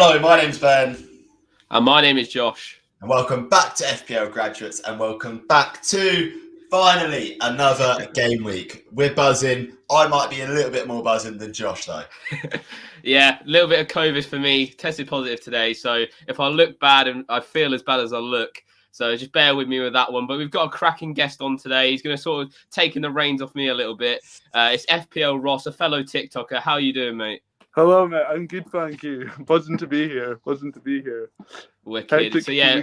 Hello, my name's Ben. And my name is Josh. And welcome back to FPL Graduates, and welcome back to, finally, another game week. We're buzzing. I might be a little bit more buzzing than Josh, though. Yeah, a little bit of COVID for me. Tested positive today, so if I look bad and I feel as bad as I look, so just bear with me with that one. But we've got a cracking guest on today. He's going to sort of taking the reins off me a little bit. It's FPL Ross, a fellow TikToker. How are you doing, mate? Hello, mate. I'm good, thank you. Buzzing to be here. Wicked. Hectic so yeah,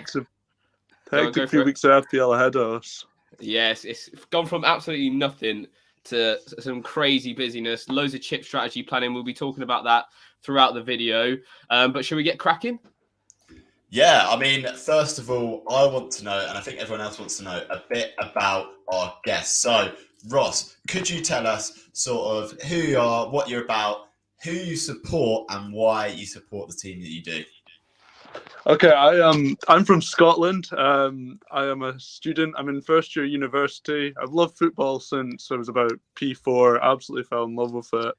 few weeks of FPL ahead of us. Yes, it's gone from absolutely nothing to some crazy busyness. Loads of chip strategy planning. We'll be talking about that throughout the video. But should we get cracking? Yeah, I mean, first of all, I want to know, and I think everyone else wants to know, a bit about our guests. So, Ross, could you tell us sort of who you are, what you're about, who you support, and why you support the team that you do? Okay, I'm from Scotland. I am a student. I'm in first year university. I've loved football since I was about P4. Absolutely fell in love with it.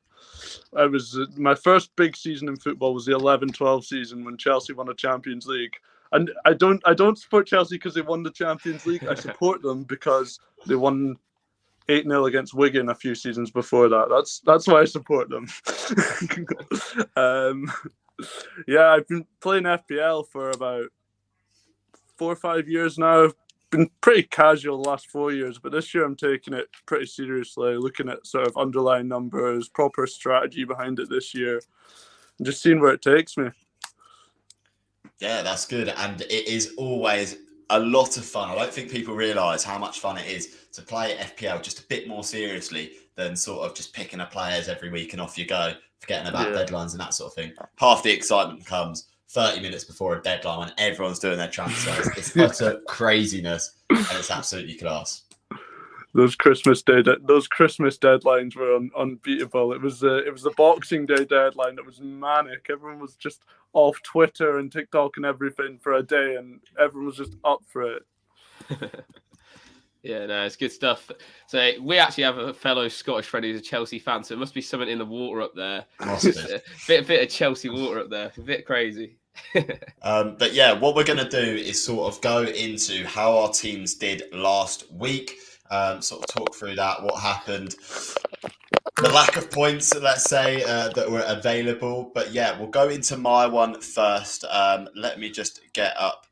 My first big season in football was the 11-12 season when Chelsea won a Champions League. And I don't support Chelsea because they won the Champions League. I support them because they won 8-0 against Wigan a few seasons before that. That's why I support them. Yeah, I've been playing FPL for about 4 or 5 years now. I've been pretty casual the last 4 years, but this year I'm taking it pretty seriously, looking at sort of underlying numbers, proper strategy behind it this year, and just seeing where it takes me. Yeah, that's good. And it is always a lot of fun. I don't think people realise how much fun it is to play FPL just a bit more seriously than sort of just picking up players every week and off you go, forgetting about deadlines and that sort of thing. Half the excitement comes 30 minutes before a deadline when everyone's doing their transfers. It's utter craziness, and it's absolutely class. Those Christmas deadlines were unbeatable. It was the Boxing Day deadline that was manic. Everyone was just off Twitter and TikTok and everything for a day, and everyone was just up for it. Yeah, no, it's good stuff. So we actually have a fellow Scottish friend who's a Chelsea fan, so it must be something in the water up there. A bit of Chelsea water up there. A bit crazy. But yeah, what we're going to do is sort of go into how our teams did last week, sort of talk through that, what happened, the lack of points, let's say, that were available. But yeah, we'll go into my one first. Let me just get up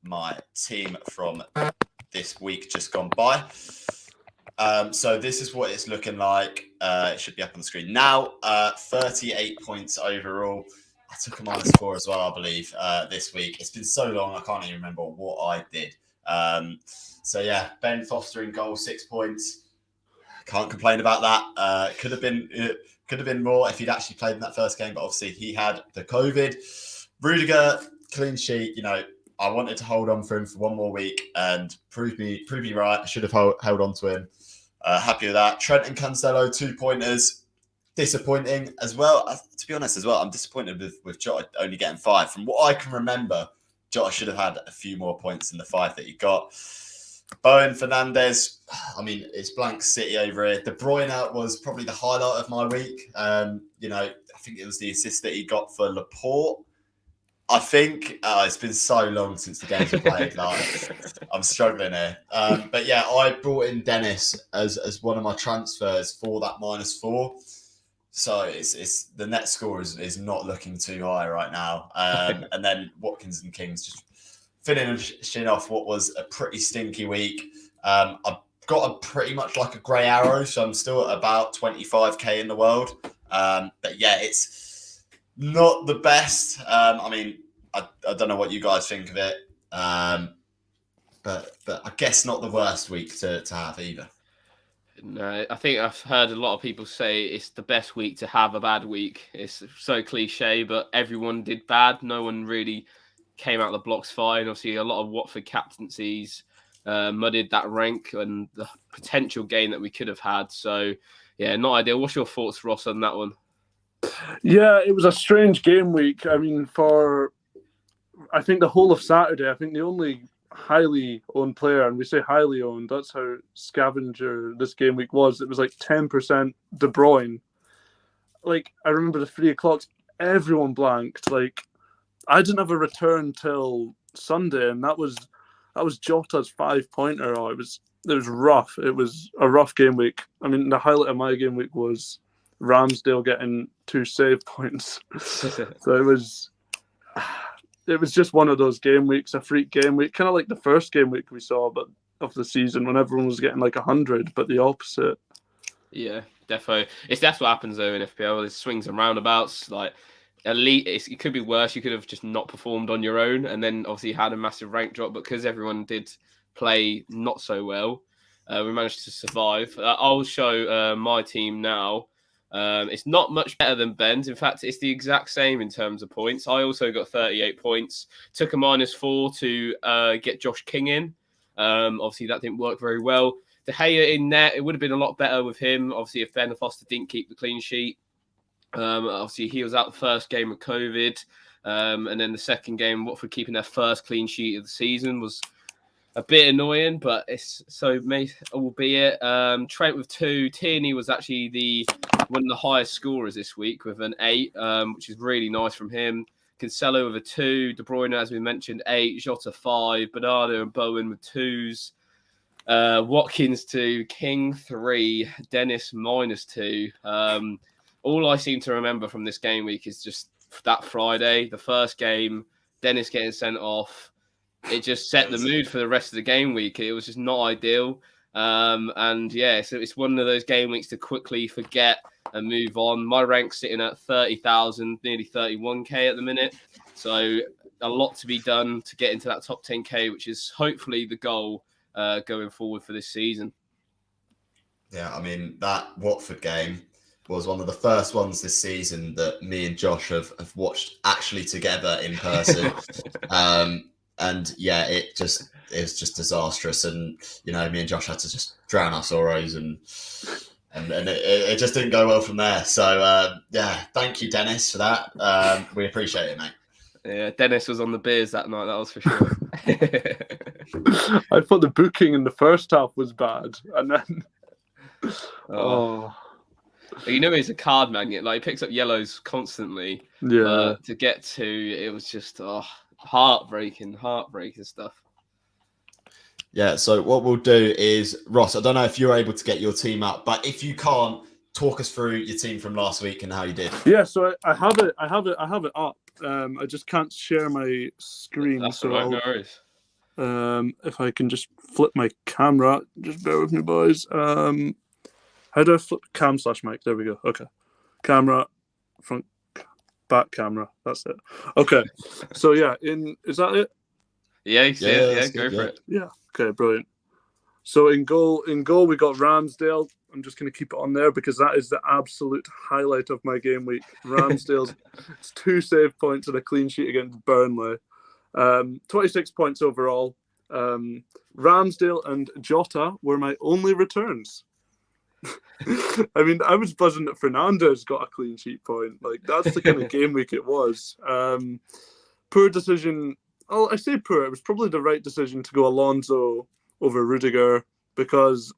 my team from this week just gone by. So this is what it's looking like. It should be up on the screen now. 38 points overall. I took a -4 as well, I believe, this week. It's been so long, I can't even remember what I did. So yeah, Ben Foster in goal, 6 points. Can't complain about that. Could have been more if he'd actually played in that first game, but obviously he had the COVID. Rudiger, clean sheet. You know, I wanted to hold on for him for one more week and prove me right. I should have held on to him. Happy with that. Trent and Cancelo, 2-pointers. Disappointing as well. To be honest, as well, I'm disappointed with Jota only getting 5. From what I can remember, Jota should have had a few more points than the 5 that he got. Bowen, Fernandes, I mean, it's blank city over here. De Bruyne was probably the highlight of my week. You know, I think it was the assist that he got for Laporte. I think it's been so long since the games were played. Like, I'm struggling here. But yeah, I brought in Dennis as one of my transfers for that -4. So it's the net score is not looking too high right now. And then Watkins and Kings just finishing off what was a pretty stinky week. I've got a pretty much like a grey arrow, so I'm still at about 25k in the world. But yeah, it's not the best. I mean, I don't know what you guys think of it. But I guess not the worst week to have either. No, I think I've heard a lot of people say it's the best week to have a bad week. It's so cliche, but everyone did bad. No one really came out of the blocks fine. Obviously, a lot of Watford captaincies muddied that rank and the potential gain that we could have had. So, yeah, not ideal. What's your thoughts, Ross, on that one? Yeah, it was a strange game week. I mean, I think the whole of Saturday, I think the only highly owned player, and we say highly owned, that's how scavenger this game week was. It was like 10% De Bruyne. Like, I remember the 3 o'clocks, everyone blanked. Like, I didn't have a return till Sunday, and that was Jota's 5-pointer. Oh, it was rough. It was a rough game week. I mean, the highlight of my game week was Ramsdale getting 2 save points. So it was just one of those game weeks, a freak game week, kind of like the first game week we saw, but of the season when everyone was getting like 100, but the opposite. Yeah, defo. That's what happens though in FPL. There's swings and roundabouts. Like elite, it could be worse. You could have just not performed on your own, and then obviously had a massive rank drop. But because everyone did play not so well, we managed to survive. I'll show my team now. It's not much better than Ben's. In fact, it's the exact same in terms of points. I also got 38 points. Took a -4 to get Josh King in. Obviously, that didn't work very well. De Gea in net, it would have been a lot better with him. Obviously, if Ben Foster didn't keep the clean sheet. Obviously, he was out the first game of COVID. And then the second game, Watford keeping their first clean sheet of the season was a bit annoying, but it's so albeit. Trent with 2. Tierney was actually one of the highest scorers this week with an 8, which is really nice from him. Cancelo with a 2. De Bruyne, as we mentioned, 8. Jota 5. Bernardo and Bowen with 2s. Watkins 2. King 3. Dennis -2. All I seem to remember from this game week is just that Friday, the first game, Dennis getting sent off. It just set the mood for the rest of the game week. It was just not ideal. And yeah, so it's one of those game weeks to quickly forget and move on. My rank's sitting at 30,000, nearly 31k at the minute. So a lot to be done to get into that top 10k, which is hopefully the goal going forward for this season. Yeah, I mean, that Watford game was one of the first ones this season that me and Josh have watched actually together in person. And yeah, it was just disastrous. And, you know, me and Josh had to just drown our sorrows and it just didn't go well from there. So, yeah, thank you, Dennis, for that. We appreciate it, mate. Yeah, Dennis was on the beers that night, that was for sure. I thought the booking in the first half was bad. And then... You know he's a card magnet. Like, he picks up yellows constantly. Yeah. To get to, it was just heartbreaking stuff. Yeah, so what we'll do is, Ross, I don't know if you're able to get your team up, but if you can't, talk us through your team from last week and how you did. Yeah, so I have it up. I just can't share my screen. That's so all right, no worries. if I can just flip my camera, just bear with me, boys. How do I flip cam/mic? There we go. Okay. Camera, front, back camera. That's it. Okay. So yeah, is that it? Yeah, you see it. Yeah, go for it. Yeah. Okay, brilliant. So in goal we got Ramsdale. I'm just going to keep it on there because that is the absolute highlight of my game week. Ramsdale's 2 save points and a clean sheet against Burnley. 26 points overall. Ramsdale and Jota were my only returns. I mean, I was buzzing that Fernandes got a clean sheet point. Like, that's the kind of game week it was. Poor decision. Oh, I say poor. It was probably the right decision to go Alonso over Rudiger because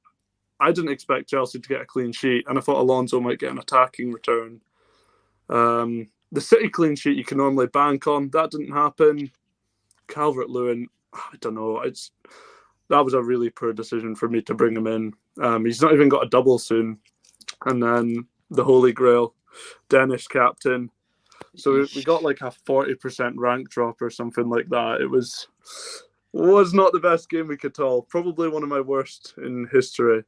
I didn't expect Chelsea to get a clean sheet, and I thought Alonso might get an attacking return. The City clean sheet you can normally bank on. That didn't happen. Calvert-Lewin, I don't know. That was a really poor decision for me to bring him in. He's not even got a double soon. And then the Holy Grail, Dennis captain. So we got like a 40% rank drop or something like that. It was not the best game week at all. Probably one of my worst in history.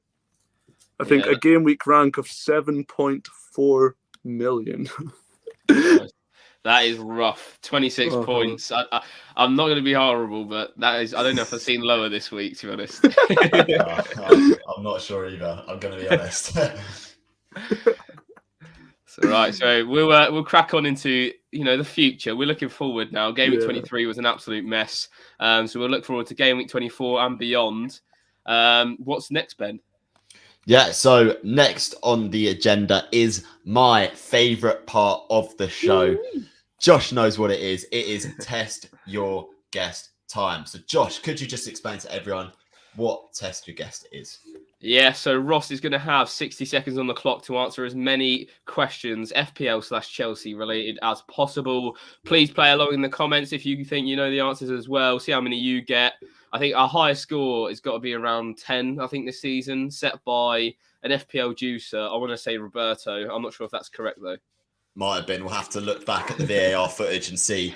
I think a game week rank of 7.4 million. That is rough. 26 points. I'm not going to be horrible, but that is. I don't know if I've seen lower this week, to be honest. I'm not sure either. I'm going to be honest. So we'll crack on into the future. We're looking forward now. Game week 23 was an absolute mess. So we'll look forward to game week 24 and beyond. What's next, Ben? Yeah, so next on the agenda is my favourite part of the show. Josh knows what it is. It is Test Your Guest time. So Josh, could you just explain to everyone what Test Your Guest is? Yeah, so Ross is going to have 60 seconds on the clock to answer as many questions FPL/Chelsea related as possible. Please play along in the comments if you think you know the answers as well. See how many you get. I think our highest score has got to be around 10, I think, this season, set by an FPL juicer. I want to say Roberto. I'm not sure if that's correct, though. Might have been. We'll have to look back at the VAR footage and see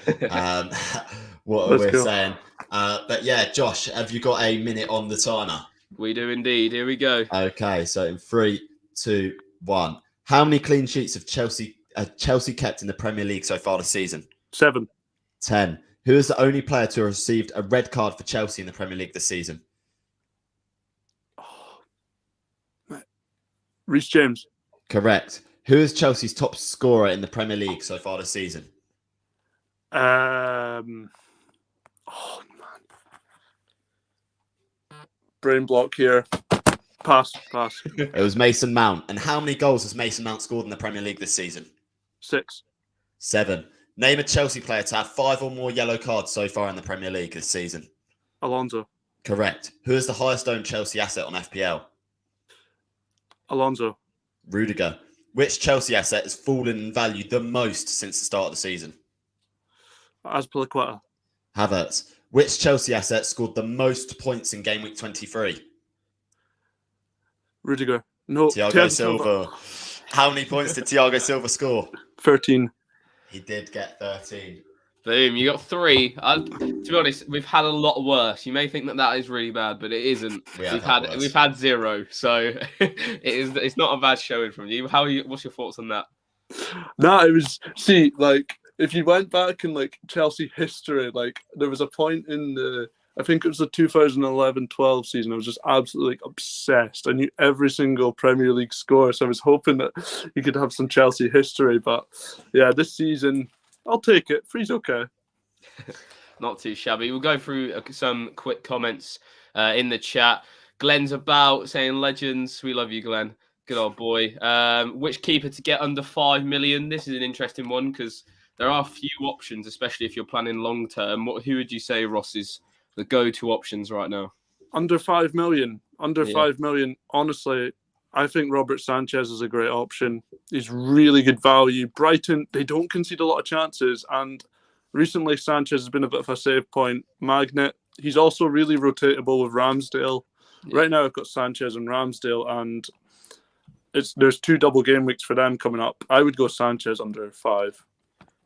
what Let's we're go. saying. But yeah, Josh, have you got a minute on the timer? We do indeed. Here we go. Okay, so in 3, 2, 1. How many clean sheets have Chelsea kept in the Premier League so far this season? 7. 10. Who is the only player to have received a red card for Chelsea in the Premier League this season? Reece James. Correct. Who is Chelsea's top scorer in the Premier League so far this season? Oh man, brain block here. Pass. It was Mason Mount. And how many goals has Mason Mount scored in the Premier League this season? 6. 7. Name a Chelsea player to have 5 or more yellow cards so far in the Premier League this season. Alonso. Correct. Who is the highest owned Chelsea asset on FPL? Alonso. Rudiger. Which Chelsea asset has fallen in value the most since the start of the season? Azpilicueta. Havertz. Which Chelsea asset scored the most points in Gameweek 23? Rudiger. No. Thiago Silva. How many points did Thiago Silva score? 13. He did get 13. Boom, you got 3. To be honest, we've had a lot worse. You may think that is really bad, but it isn't. We've had 0, so it's not a bad showing from you. What's your thoughts on that? No, it was if you went back in Chelsea history, there was a point in I think it was the 2011-12 season. I was just absolutely obsessed. I knew every single Premier League score, so I was hoping that you could have some Chelsea history. But yeah, this season, I'll take it. 3's okay. Not too shabby. We'll go through some quick comments in the chat. Glenn's about saying legends. We love you, Glenn. Good old boy. Which keeper to get under 5 million? This is an interesting one because there are a few options, especially if you're planning long term. Who would you say, Ross, is the go-to options right now? Under 5 million. 5 million. Honestly, I think Robert Sanchez is a great option. He's really good value. Brighton, they don't concede a lot of chances. And recently, Sanchez has been a bit of a save point magnet. He's also really rotatable with Ramsdale. Yeah. Right now, I've got Sanchez and Ramsdale, and there's 2 double game weeks for them coming up. I would go Sanchez under 5.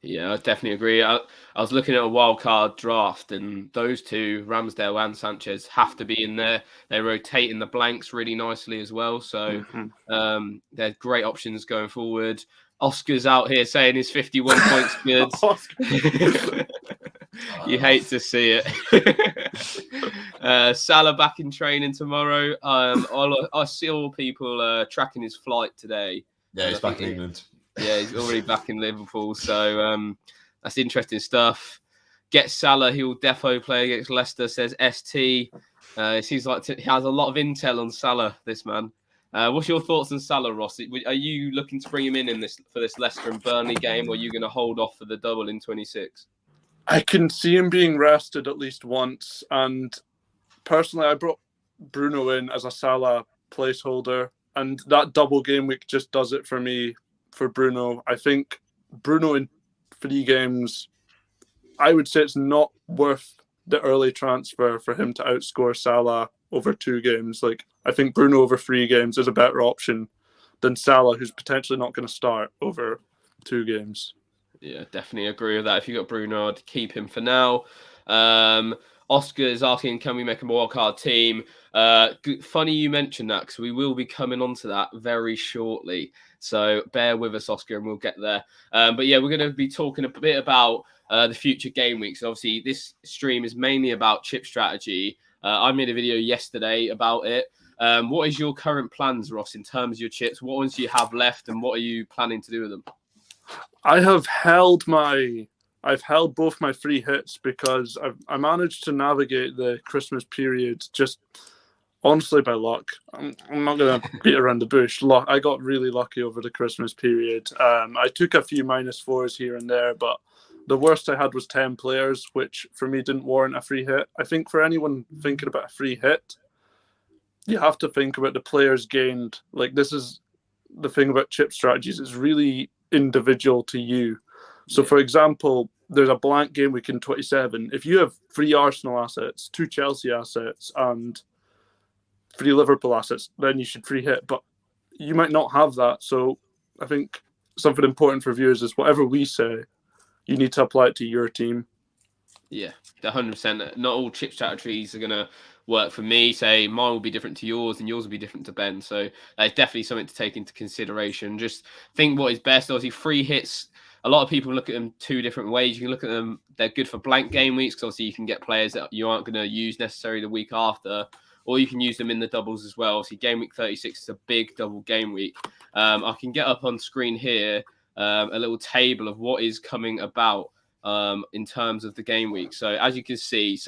Yeah, I definitely agree. I was looking at a wildcard draft, and those 2, Ramsdale and Sanchez, have to be in there. They rotate in the blanks really nicely as well. So they're great options going forward. Oscar's out here saying his 51 points good. You hate to see it. Salah back in training tomorrow. I saw people tracking his flight today. Yeah, he's back in England. Yeah, he's already back in Liverpool. So that's interesting stuff. Get Salah. He will defo play against Leicester, says ST. It seems like he has a lot of intel on Salah, this man. What's your thoughts on Salah, Ross? Are you looking to bring him in for this Leicester and Burnley game, or are you going to hold off for the double in 26? I can see him being rested at least once. And personally, I brought Bruno in as a Salah placeholder. And that double game week just does it for me. For Bruno, I think Bruno in 3 games, I would say it's not worth the early transfer for him to outscore Salah over 2 games. I think Bruno over 3 games is a better option than Salah, who's potentially not going to start over 2 games. Yeah, definitely agree with that. If you got Bruno, I'd keep him for now. Oscar is asking, can we make a wildcard team? Funny you mentioned that, because we will be coming on to that very shortly. So bear with us, Oscar, and we'll get there. But yeah, we're going to be talking a bit about the future game weeks. Obviously, this stream is mainly about chip strategy. I made a video yesterday about it. What is your current plans, Ross, in terms of your chips? What ones do you have left, and what are you planning to do with them? I've held both my free hits because I managed to navigate the Christmas period just honestly by luck. I'm not going to beat around the bush. I got really lucky over the Christmas period. I took a few -4s here and there, but the worst I had was 10 players, which for me didn't warrant a free hit. I think for anyone thinking about a free hit, you have to think about the players gained. Like, this is the thing about chip strategies. It's really individual to you. So, for example, there's a blank game week in 27. If you have 3 Arsenal assets, 2 Chelsea assets, and 3 Liverpool assets, then you should free hit. But you might not have that. So I think something important for viewers is whatever we say, you need to apply it to your team. Yeah, 100%. Not all chip strategies are going to work for me. Say mine will be different to yours and yours will be different to Ben. So that's definitely something to take into consideration. Just think what is best. Obviously, free hits, a lot of people look at them 2 different ways. You can look at them, they're good for blank game weeks because obviously you can get players that you aren't going to use necessarily the week after, or you can use them in the doubles as well. Obviously, game week 36 is a big double game week. I can get up on screen here a little table of what is coming about in terms of the game week. So as you can see,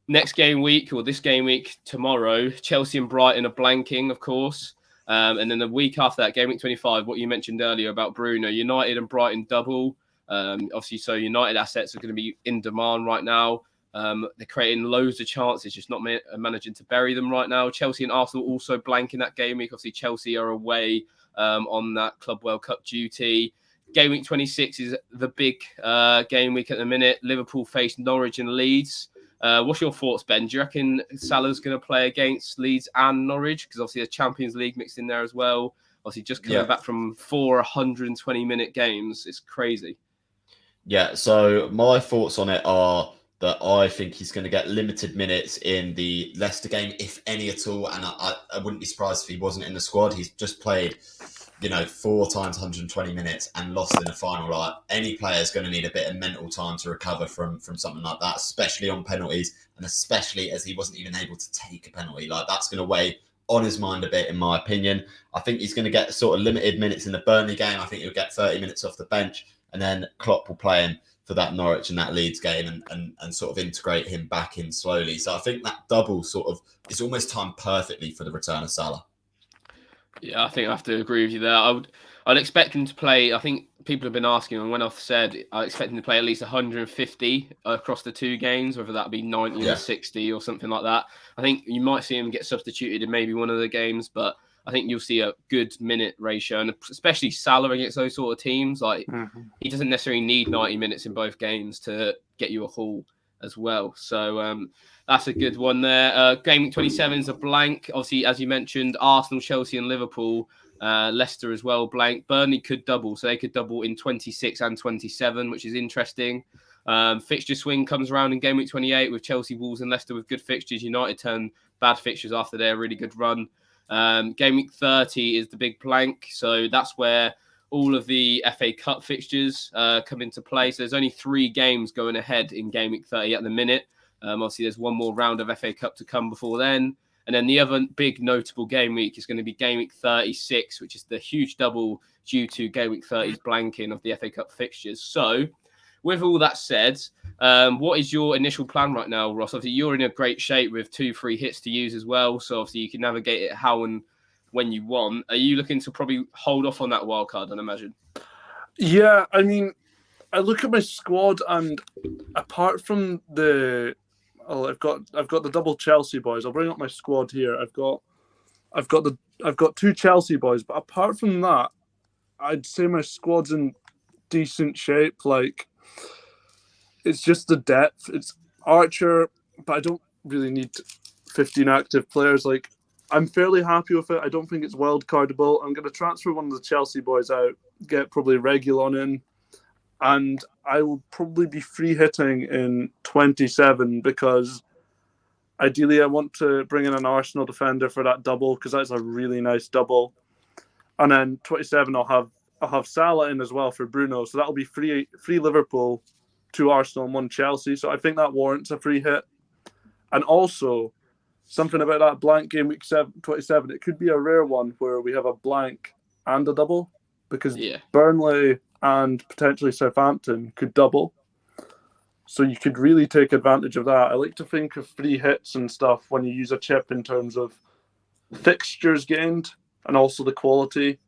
next game week or this game week tomorrow, Chelsea and Brighton are blanking, of course. And then the week after that, game week 25, what you mentioned earlier about Bruno, United and Brighton double. Obviously, so United assets are going to be in demand right now. They're creating loads of chances, just not managing to bury them right now. Chelsea and Arsenal also blanking that game week. Obviously, Chelsea are away on that Club World Cup duty. Game week 26 is the big game week at the minute. Liverpool face Norwich and Leeds. What's your thoughts, Ben? Do you reckon Salah's going to play against Leeds and Norwich? Because obviously the Champions League mixed in there as well. Obviously just coming back from 4 120-minute games. It's crazy. Yeah, so my thoughts on it are that I think he's going to get limited minutes in the Leicester game, if any at all. And I wouldn't be surprised if he wasn't in the squad. He's just played 4 times 120 minutes and lost in the final. Like, any player is going to need a bit of mental time to recover from something like that, especially on penalties, and especially as he wasn't even able to take a penalty. Like, that's going to weigh on his mind a bit, in my opinion. I think he's going to get sort of limited minutes in the Burnley game. I think he'll get 30 minutes off the bench, and then Klopp will play him for that Norwich and that Leeds game and sort of integrate him back in slowly. So I think that double sort of is almost timed perfectly for the return of Salah. Yeah, I think I have to agree with you there. I'd expect him to play. I think people have been asking, and when I've said I expect him to play at least 150 across the 2 games, whether that be 90 or 60 or something like that. I think you might see him get substituted in maybe one of the games, but I think you'll see a good minute ratio, and especially Salah against those sort of teams. Like, he doesn't necessarily need 90 minutes in both games to get you a haul as well. So that's a good one there. Game week 27 is a blank. Obviously, as you mentioned, Arsenal, Chelsea and Liverpool, Leicester as well, blank. Burnley could double, so they could double in 26 and 27, which is interesting. Fixture swing comes around in game week 28 with Chelsea, Wolves and Leicester with good fixtures. United turn bad fixtures after their really good run. Game week 30 is the big blank, so that's where all of the FA Cup fixtures come into play. So there's only 3 games going ahead in game week 30 at the minute. Obviously, there's one more round of FA Cup to come before then. And then the other big notable game week is going to be game week 36, which is the huge double due to game week 30's blanking of the FA Cup fixtures. So with all that said, what is your initial plan right now, Ross? Obviously, you're in a great shape with 2 free hits to use as well. So obviously, you can navigate it how and when you want. Are you looking to probably hold off on that wild card, I'd imagine? Yeah, I mean, I look at my squad, and apart from I've got the double Chelsea boys. I'll bring up my squad here. I've got 2 Chelsea boys, but apart from that, I'd say my squad's in decent shape. Like, it's just the depth. It's Archer, but I don't really need 15 active players. Like, I'm fairly happy with it. I don't think it's wildcardable. I'm going to transfer one of the Chelsea boys out, get probably Reguilon in, and I will probably be free hitting in 27 because ideally I want to bring in an Arsenal defender for that double because that's a really nice double. And then 27 I'll have Salah in as well for Bruno, so that'll be free Liverpool, 2 Arsenal and 1 Chelsea. So I think that warrants a free hit. And also, something about that blank game week 27, it could be a rare one where we have a blank and a double because Burnley and potentially Southampton could double. So you could really take advantage of that. I like to think of free hits and stuff when you use a chip in terms of fixtures gained and also the quality.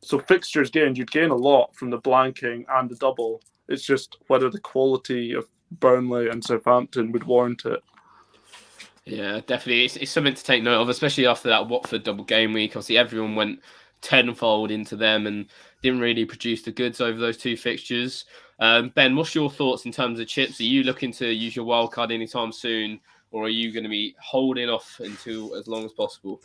So fixtures gained, you'd gain a lot from the blanking and the double. It's just whether the quality of Burnley and Southampton would warrant it. Yeah, definitely. It's something to take note of, especially after that Watford double game week. Obviously, everyone went tenfold into them and didn't really produce the goods over those two fixtures. Ben, what's your thoughts in terms of chips? Are you looking to use your wild card anytime soon, or are you going to be holding off until as long as possible?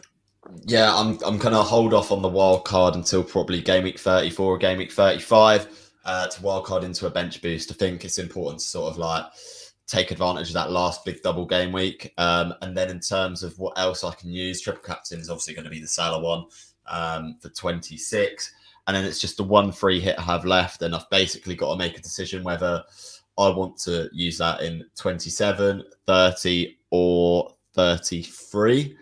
Yeah, I'm going to hold off on the wild card until probably game week 34 or game week 35 to wild card into a bench boost. I think it's important to sort of like take advantage of that last big double game week. And then in terms of what else I can use, triple captain is obviously going to be the Salah one for 26. And then it's just the one free hit I have left. And I've basically got to make a decision whether I want to use that in 27, 30 or 33.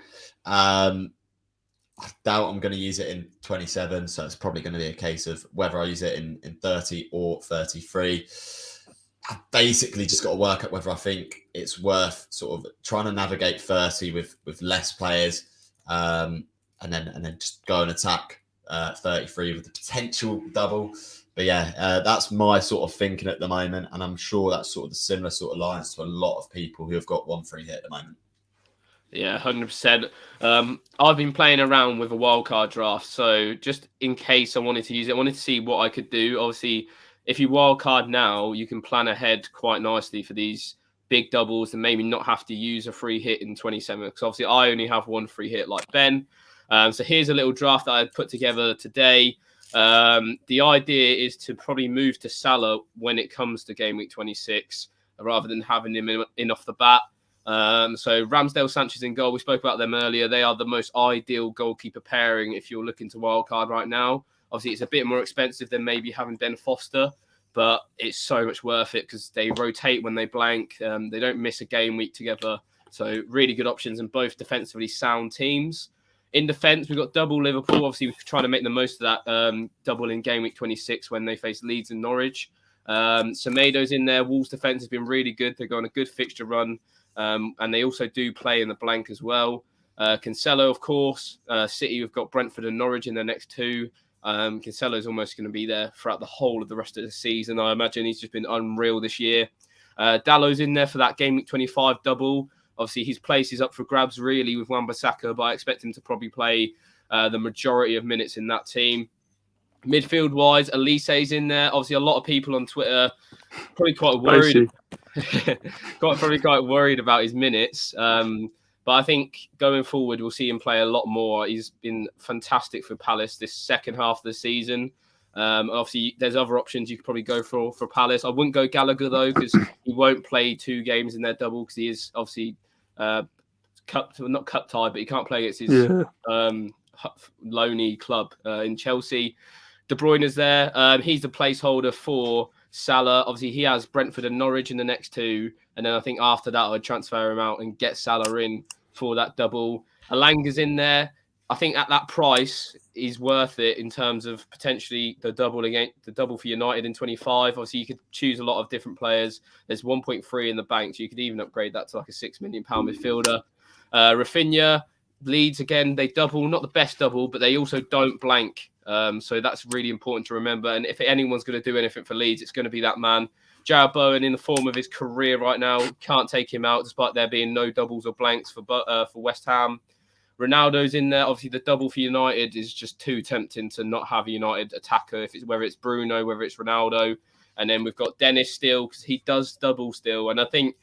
I doubt I'm going to use it in 27, so it's probably going to be a case of whether I use it in 30 or 33. I've basically just got to work out whether I think it's worth sort of trying to navigate 30 with less players, and then just go and attack 33 with the potential double. But yeah, that's my sort of thinking at the moment, and I'm sure that's sort of the similar sort of lines to a lot of people who have got one free hit at the moment. Yeah, 100%. I've been playing around with a wildcard draft, so just in case I wanted to use it, I wanted to see what I could do. Obviously, if you wildcard now, you can plan ahead quite nicely for these big doubles and maybe not have to use a free hit in 27, because obviously I only have one free hit like Ben. So here's a little draft that I put together today. The idea is to probably move to Salah when it comes to game week 26, rather than having him in off the bat. So Ramsdale, Sanchez in goal. We spoke about them earlier. They are the most ideal goalkeeper pairing if you're looking to wildcard right now. Obviously, it's a bit more expensive than maybe having Ben Foster, but it's so much worth it because they rotate when they blank. They don't miss a game week together. So really good options and both defensively sound teams. In defence, we've got double Liverpool. Obviously, we're trying to make the most of that double in game week 26 when they face Leeds and Norwich. Semedo's in there. Wolves' defence has been really good. They're going on a good fixture run. And they also do play in the blank as well. Cancelo, of course. City, we've got Brentford and Norwich in their next two. Cancelo is almost going to be there throughout the whole of the rest of the season. I imagine he's just been unreal this year. Dallow's in there for that game week 25 double. Obviously, his place is up for grabs really with Wan-Bissaka, but I expect him to probably play the majority of minutes in that team. Midfield-wise, Elise's in there. Obviously, a lot of people on Twitter probably quite worried. Probably quite worried about his minutes. But I think going forward, we'll see him play a lot more. He's been fantastic for Palace this second half of the season. Obviously, there's other options you could probably go for Palace. I wouldn't go Gallagher, though, because he won't play two games in their double because he is obviously not cup tied, but he can't play against his lonely club in Chelsea. De Bruyne's there. He's the placeholder for Salah. Obviously, he has Brentford and Norwich in the next two. And then I think after that, I'd transfer him out and get Salah in for that double. Alanga's in there. I think at that price, he's worth it in terms of potentially the double for United in 25. Obviously, you could choose a lot of different players. There's 1.3 in the bank, so you could even upgrade that to like a £6 million midfielder. Rafinha, Leeds, again, they double. Not the best double, but they also don't blank. So that's really important to remember. And if anyone's going to do anything for Leeds, it's going to be that man. Jarrod Bowen, in the form of his career right now, can't take him out despite there being no doubles or blanks for West Ham. Ronaldo's in there. Obviously, the double for United is just too tempting to not have a United attacker, whether it's Bruno, whether it's Ronaldo. And then we've got Dennis still, because he does double still. And I think,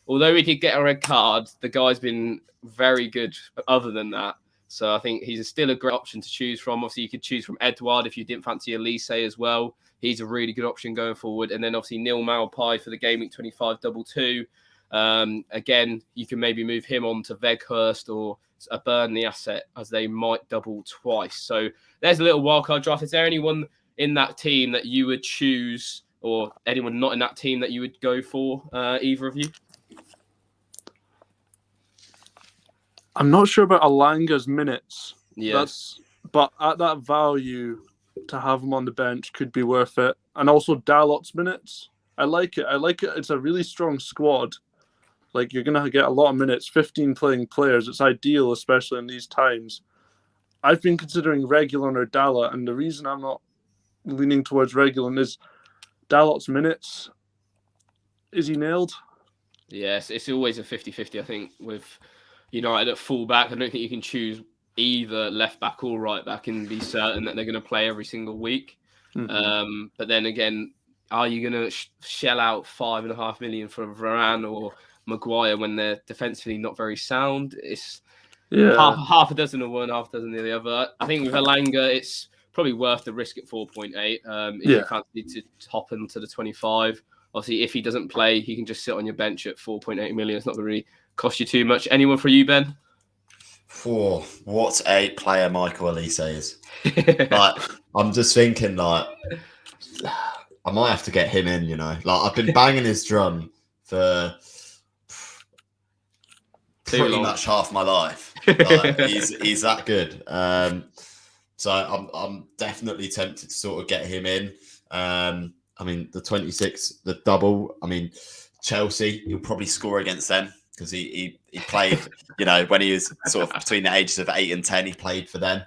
although he did get a red card, the guy's been very good other than that. So I think he's still a great option to choose from. Obviously, you could choose from Edouard if you didn't fancy Elise as well. He's a really good option going forward. And then obviously Neil Maupay for the Game Week 25 double two. Again, you can maybe move him on to Weghorst or a Burnley asset, as they might double twice. So there's a little wildcard draft. Is there anyone in that team that you would choose, or anyone not in that team that you would go for, either of you? I'm not sure about Alanga's minutes. Yes. But at that value, to have him on the bench could be worth it. And also Dalot's minutes. I like it. It's a really strong squad. Like, you're going to get a lot of minutes, 15 playing players. It's ideal, especially in these times. I've been considering Reguilon or Dalot, and the reason I'm not leaning towards Reguilon is Dalot's minutes. Is he nailed? Yes, it's always a 50-50, I think, with United at full-back. I don't think you can choose either left-back or right-back and be certain that they're going to play every single week. But then again, are you going to shell out $5.5 million for Varane or Maguire when they're defensively not very sound? It's half a dozen of one, half a dozen of the other. I think with Elanga, it's probably worth the risk at 4.8 if you fancy to hop into the 25. Obviously, if he doesn't play, he can just sit on your bench at 4.8 million. It's not going to really cost you too much. Anyone for you, Ben? What a player Michael Elise is. I'm just thinking, I might have to get him in, I've been banging his drum for pretty much half my life. He's that good. So I'm definitely tempted to sort of get him in. The 26, the double. Chelsea, he'll probably score against them because he played, when he was sort of between the ages of 8 and 10, he played for them.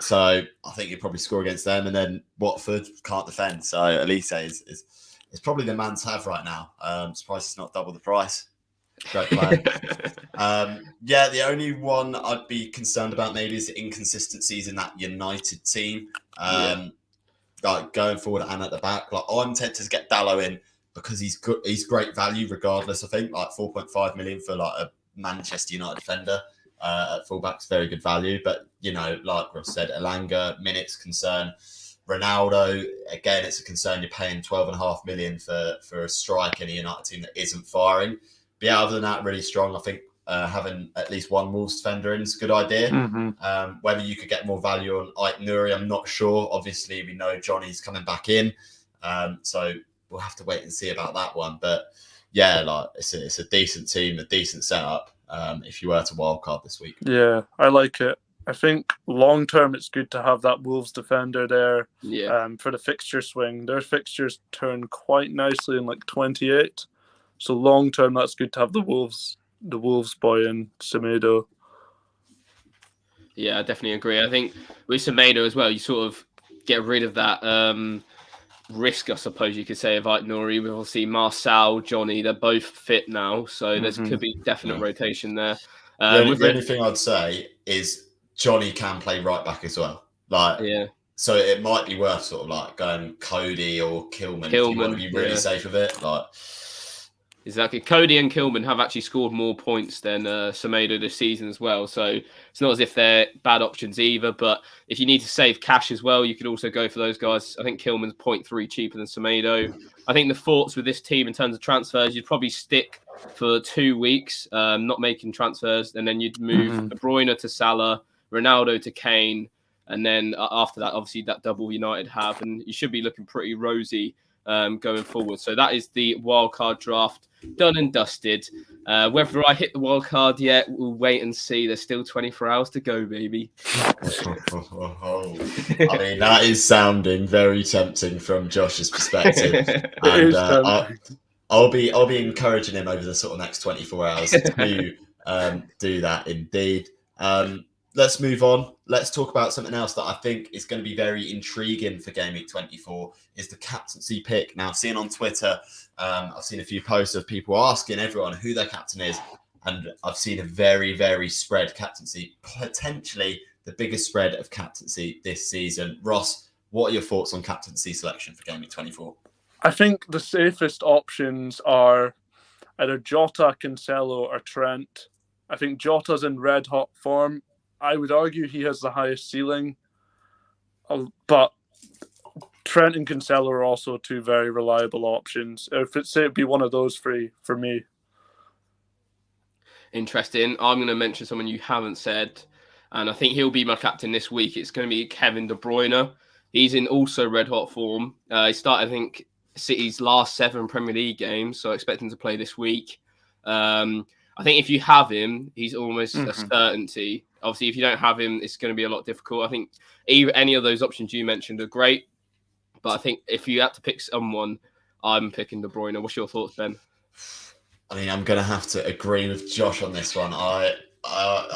So I think he'll probably score against them. And then Watford can't defend. So Elise is probably the man to have right now. Surprised it's not double the price. Great player. The only one I'd be concerned about maybe is the inconsistencies in that United team. Going forward and at the back. I'm tempted to get Dalot in because he's great value regardless. I think 4.5 million for a Manchester United defender at fullback's very good value. But like Ross said, Elanga, minutes concern. Ronaldo, again, it's a concern. You're paying 12.5 million for a striker in a United team that isn't firing. But yeah, other than that, really strong. I think having at least one Wolves defender in is a good idea. Whether you could get more value on Ait Nouri, I'm not sure. Obviously, we know Johnny's coming back in. So we'll have to wait and see about that one. But yeah, it's a decent team, a decent setup if you were to wildcard this week. Yeah, I like it. I think long term it's good to have that Wolves defender there for the fixture swing. Their fixtures turn quite nicely in 28. So long term, that's good to have the Wolves boy in Semedo. Yeah, I definitely agree. I think with Semedo as well, you sort of get rid of that risk, I suppose you could say, of Ait Nouri. We will see Marcel, Johnny, they're both fit now. So there could be definite rotation there. The only thing I'd say is Johnny can play right back as well. So it might be worth sort of going Cody or Kilman if you want to be really safe with it. Exactly. Cody and Kilman have actually scored more points than Semedo this season as well. So it's not as if they're bad options either. But if you need to save cash as well, you could also go for those guys. I think Kilman's 0.3 cheaper than Semedo. I think the thoughts with this team in terms of transfers, you'd probably stick for 2 weeks, not making transfers. And then you'd move De Bruyne to Salah, Ronaldo to Kane. And then after that, obviously, that double United have. And you should be looking pretty rosy going forward. So that is the wildcard draft done and dusted. Whether I hit the wildcard yet, we'll wait and see. There's still 24 hours to go, baby. That is sounding very tempting from Josh's perspective. And I'll be encouraging him over the sort of next 24 hours to do that indeed. Let's move on. Let's talk about something else that I think is going to be very intriguing for Gameweek 24 is the captaincy pick. Now, seeing on Twitter, I've seen a few posts of people asking everyone who their captain is, and I've seen a very, very spread captaincy, potentially the biggest spread of captaincy this season. Ross, what are your thoughts on captaincy selection for Gameweek 24? I think the safest options are either Jota, Cancelo, or Trent. I think Jota's in red-hot form. I would argue he has the highest ceiling, but Trent and Cancelo are also two very reliable options. It'd be one of those three for me. Interesting. I'm going to mention someone you haven't said, and I think he'll be my captain this week. It's going to be Kevin De Bruyne. He's in also red-hot form. He started, I think, City's last 7 Premier League games, so I expect him to play this week. I think if you have him, he's almost a certainty. Obviously, if you don't have him, it's going to be a lot difficult. I think any of those options you mentioned are great. But I think if you had to pick someone, I'm picking De Bruyne. What's your thoughts, Ben? I'm going to have to agree with Josh on this one. I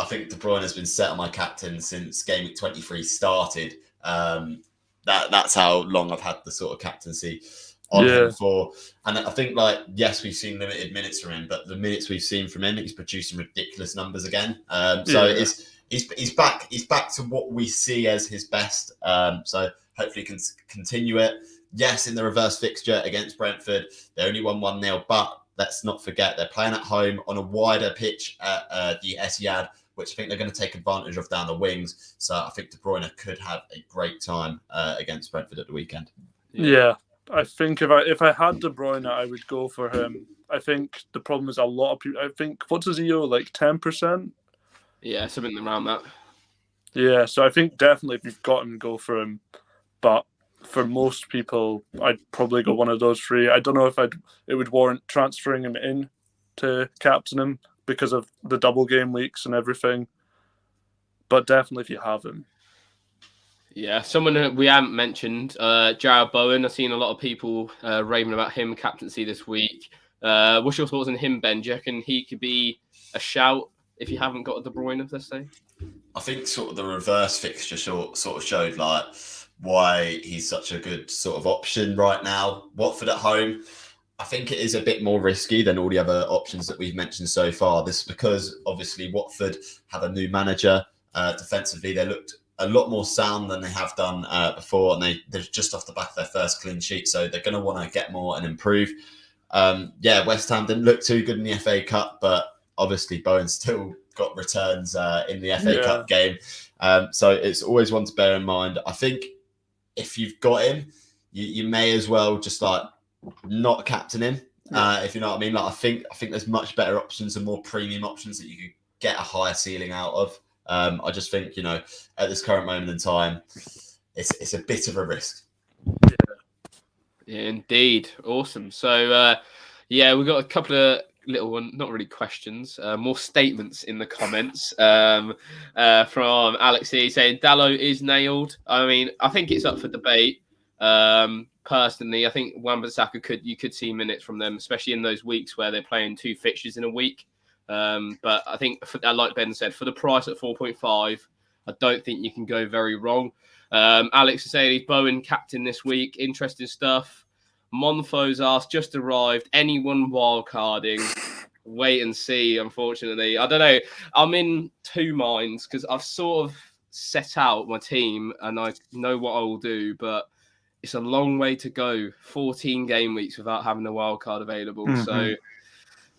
think De Bruyne has been set on my captain since Game Week 23 started. That's how long I've had the sort of captaincy on Yeah. him for. And I think, like, yes, we've seen limited minutes from him, but the minutes we've seen from him, he's producing ridiculous numbers again. So he's back to what we see as his best. So hopefully can continue it. Yes, in the reverse fixture against Brentford, they only won 1-0, but let's not forget they're playing at home on a wider pitch at the Etihad, which I think they're going to take advantage of down the wings. So I think De Bruyne could have a great time against Brentford at the weekend. Yeah, I think if I had De Bruyne, I would go for him. I think the problem is a lot of people. I think what's his EO, like 10%? Yeah, something around that. Yeah, so I think definitely if you've got him, go for him. But for most people, I'd probably go one of those three. I don't know if it would warrant transferring him in to captain him because of the double game weeks and everything. But definitely if you have him. Yeah, someone that we haven't mentioned, Jarrod Bowen. I've seen a lot of people raving about him captaincy this week. What's your thoughts on him, Ben? Do you reckon he could be a shout if you haven't got a De Bruyne, let's say? I think sort of the reverse fixture sort of showed like why he's such a good sort of option right now. Watford at home, I think it is a bit more risky than all the other options that we've mentioned so far. This is because obviously Watford have a new manager. Defensively, they looked a lot more sound than they have done before, and they're just off the back of their first clean sheet, so they're going to want to get more and improve. West Ham didn't look too good in the FA Cup, but obviously Bowen still got returns in the FA Cup game. So it's always one to bear in mind. I think if you've got him, you may as well just like not captain him, if you know what I mean. Like I think there's much better options and more premium options that you could get a higher ceiling out of. I just think, at this current moment in time, it's a bit of a risk. Yeah, indeed. Awesome. So, we've got a couple of little one, not really questions, more statements in the comments from Alex here saying Dallo is nailed. I mean, I think it's up for debate. Personally, I think Wan-Bissaka you could see minutes from them, especially in those weeks where they're playing 2 fixtures in a week. But I think, like Ben said, for the price at 4.5, I don't think you can go very wrong. Alex is saying he's Bowen captain this week. Interesting stuff. Monfo's asked, just arrived. Anyone wildcarding? Wait and see, unfortunately. I don't know. I'm in 2 minds because I've sort of set out my team and I know what I will do, but it's a long way to go. 14 game weeks without having a wildcard available. Mm-hmm. So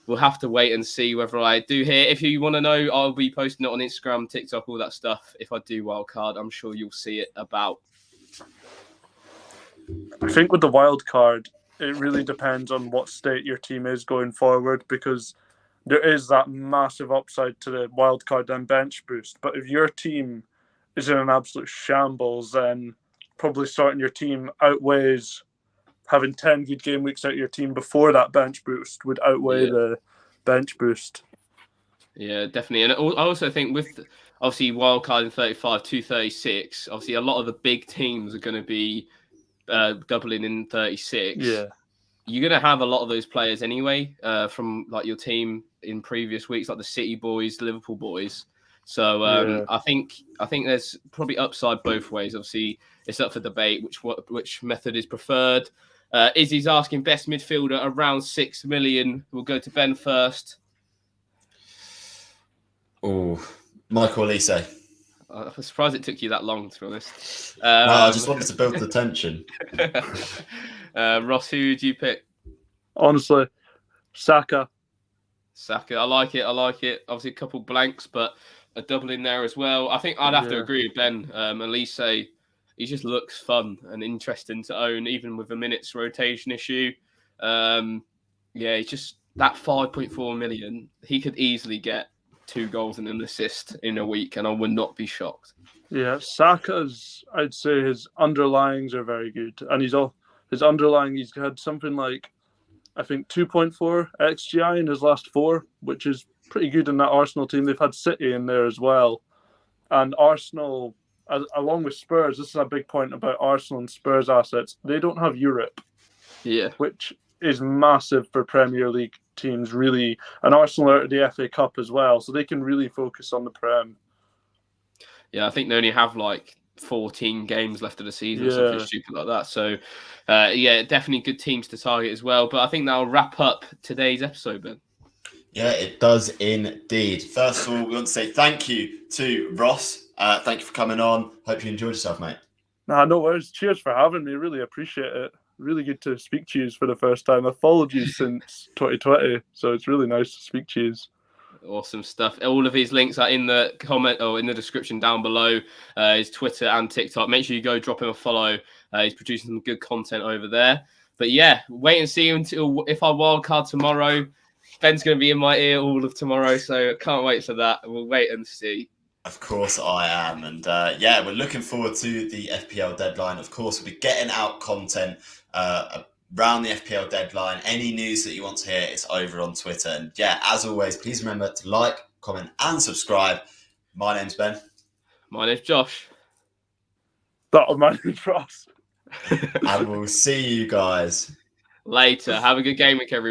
we'll have to wait and see whether I do here. If you want to know, I'll be posting it on Instagram, TikTok, all that stuff. If I do wildcard, I'm sure you'll see it about. I think with the wild card, it really depends on what state your team is going forward, because there is that massive upside to the wild card and bench boost. But if your team is in an absolute shambles, then probably starting your team outweighs having 10 good game weeks out of your team before that bench boost would outweigh the bench boost. Yeah, definitely. And I also think with obviously wildcard in 35 to 36, obviously a lot of the big teams are going to be doubling in 36. Yeah, you're going to have a lot of those players anyway from like your team in previous weeks, like the City boys, the Liverpool boys. So I think there's probably upside both ways. Obviously, it's up for debate which method is preferred. Izzy's asking best midfielder around 6 million. We'll go to Ben first. Oh, Michael Olise. I'm surprised it took you that long, to be honest. No, I just wanted to build the tension. Ross, who would you pick? Honestly, Saka. I like it. Obviously, a couple blanks, but a double in there as well. I think I'd have to agree with Ben. Olise, he just looks fun and interesting to own, even with a minutes rotation issue. He's just that 5.4 million. He could easily get 2 goals and an assist in a week, and I would not be shocked. Yeah, Saka's, I'd say his underlyings are very good. And his underlying, he's had something like, I think, 2.4 XGI in his last 4, which is pretty good in that Arsenal team. They've had City in there as well. And Arsenal, along with Spurs, this is a big point about Arsenal and Spurs assets. They don't have Europe, which is massive for Premier League teams, really. And Arsenal are at the FA Cup as well, so they can really focus on the Prem. Yeah, I think they only have like 14 games left of the season or something stupid like that. So, yeah, definitely good teams to target as well. But I think that'll wrap up today's episode, Ben. Yeah, it does indeed. First of all, we want to say thank you to Ross. Thank you for coming on. Hope you enjoyed yourself, mate. Nah, no worries. Cheers for having me. Really appreciate it. Really good to speak to you for the first time. I've followed you since 2020, so it's really nice to speak to you. Awesome stuff. All of his links are in the comment or in the description down below. His Twitter and TikTok. Make sure you go drop him a follow. He's producing some good content over there. But yeah, wait and see until if I wildcard tomorrow. Ben's going to be in my ear all of tomorrow, so can't wait for that. We'll wait and see. Of course I am. And yeah, we're looking forward to the FPL deadline. Of course, we'll be getting out content around the FPL deadline. Any news that you want to hear, it's over on Twitter. And yeah, as always, please remember to like, comment, and subscribe. My name's Ben. My name's Josh. My name's Ross. And we'll see you guys later. Have a good game week, everyone.